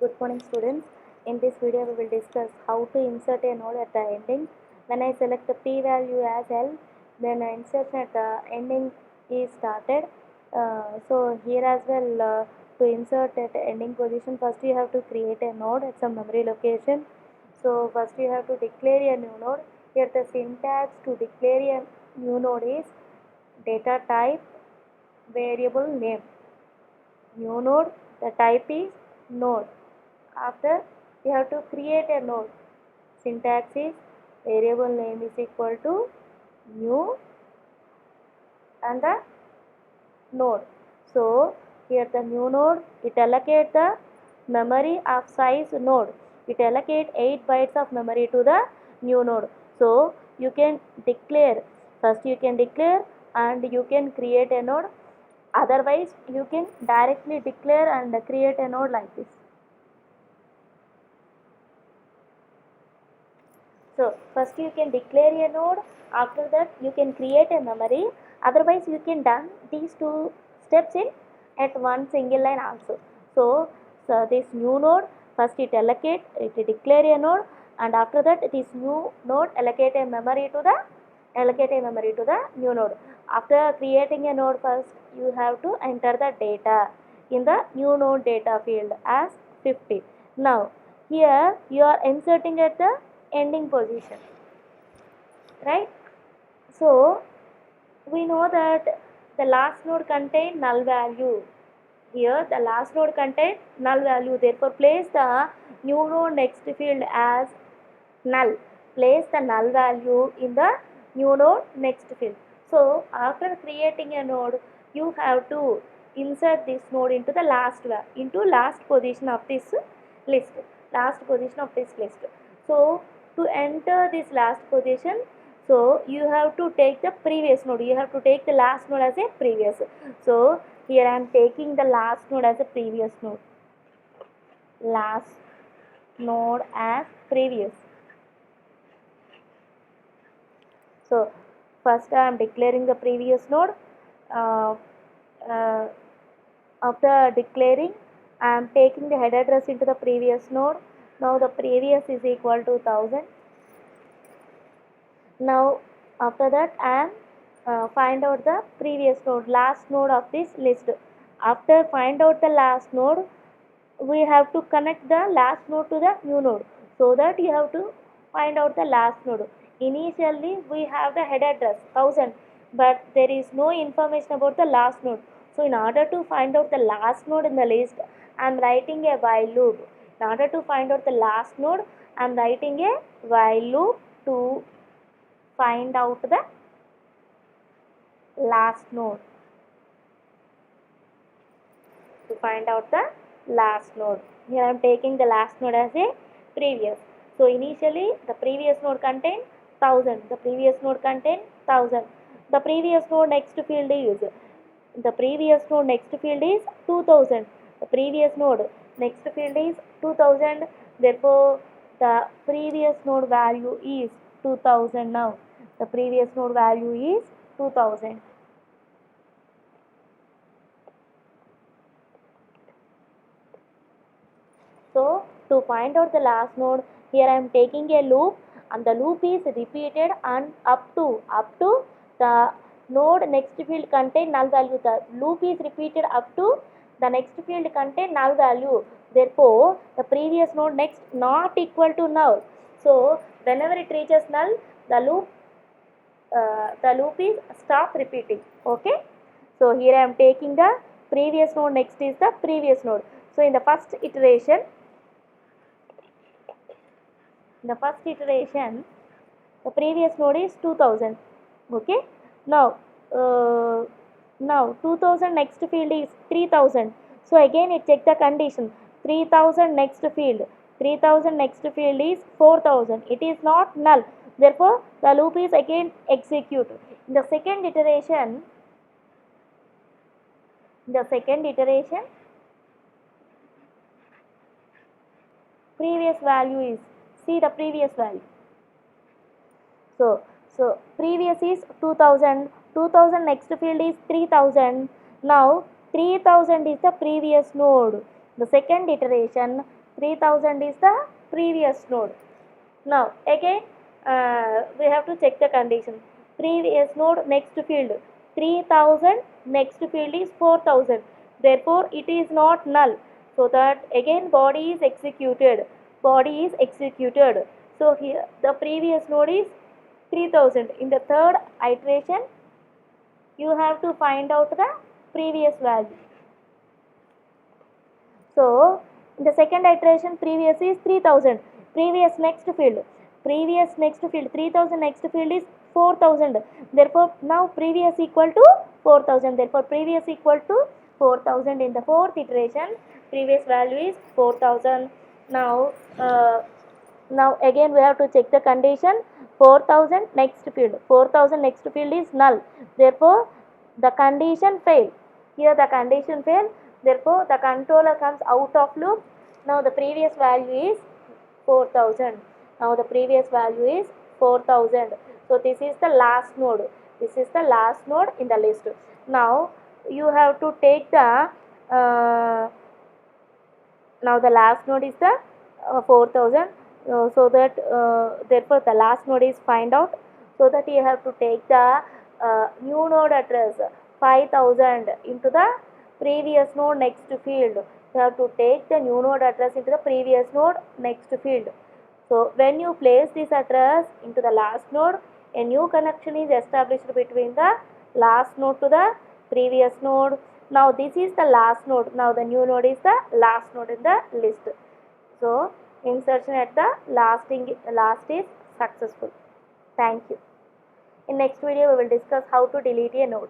Good morning students. In this video we will discuss how to insert a node at the ending. When I select the p-value as L, then insertion at the ending is started. So here as well, to insert at the ending position, first you have to create a node at some memory location. So first you have to declare a new node. Here the syntax to declare a new node is data type variable name. New node, the type is node. After you have to create a node. Syntax is variable name is equal to new and the node. So here the new node, it allocate the memory of size node. It allocate 8 bytes of memory to the new node. So you can declare, first you can declare and you can create a node. Otherwise you can directly declare and create a node like this. So first you can declare a node, after that you can create a memory, otherwise you can done these two steps in at one single line also. So this new node, first it declare a node, and after that this new node allocate a memory to the new node. After creating a node, first you have to enter the data in the new node data field as 50. Now here you are inserting at the ending position, right? So we know that the last node contain null value. Here the last node contain null value, therefore place the new node next field as null. Place the null value in the new node next field. So after creating a node, you have to insert this node into the last position of this list. So to enter this last position, so you have to take the previous node. You have to take the last node as a previous. So here I am taking the last node as a previous node. Last node as previous. So first I am declaring the previous node. After declaring, I am taking the head address into the previous node. Now the previous is equal to 1000. Now after that I am find out the previous node, last node of this list. After find out the last node, we have to connect the last node to the new node, so that you have to find out the last node. Initially we have the head address 1000, but there is no information about the last node. So in order to find out the last node in the list, I am writing a while loop. In order to find out the last node, I am writing a while loop to find out the last node. Here I am taking the last node as a previous. So initially the previous node contained 1000. The previous node The previous node next field is 2000. The previous node next field is 2000. Therefore the previous node value is 2000 now. The previous node value is 2000. So to find out the last node, here I am taking a loop, and the loop is repeated and up to the node next field contain null value. The loop is repeated up to the next field contain null value. Therefore the previous node next not equal to null. So whenever it reaches null, the loop is stop repeating. Okay. So here I am taking the previous node next is the previous node. So in the first iteration, the previous node is 2000. Okay. Now 2000 next field is 3000. So again it check the condition. 3000 next field is 4000. It is not null. Therefore the loop is again executed. In the second iteration, previous value is, see the previous value. So previous is 2000 next field is 3000. Now 3000 is the previous node. The second iteration, 3000 is the previous node. Now again we have to check the condition. Previous node next field 3000, next field is 4000. Therefore it is not null. So that again body is executed. Body is executed. So here the previous node is 3000. In the third iteration you have to find out the previous value. So in the second iteration previous is 3000. Previous next field. Previous next field 3000, next field is 4000. Therefore now previous equal to 4000. Therefore previous equal to 4000 in the fourth iteration. Previous value is 4000. Now now again we have to check the condition. 4000 next field. 4000 next field is null. Therefore the condition fail. Here the condition fail. Therefore the controller comes out of loop. Now the previous value is 4000. Now the previous value is 4000. So this is the last node. This is the last node in the list. Now you have to take the now the last node is the 4000. So that therefore the last node is find out. So that you have to take the new node address 5000 into the previous node next field. You have to take the new node address into the previous node next field. So when you place this address into the last node, a new connection is established between the last node to the previous node. Now this is the last node. Now the new node is the last node in the list. So insertion at the last is successful. Thank you. In next video we will discuss how to delete a node.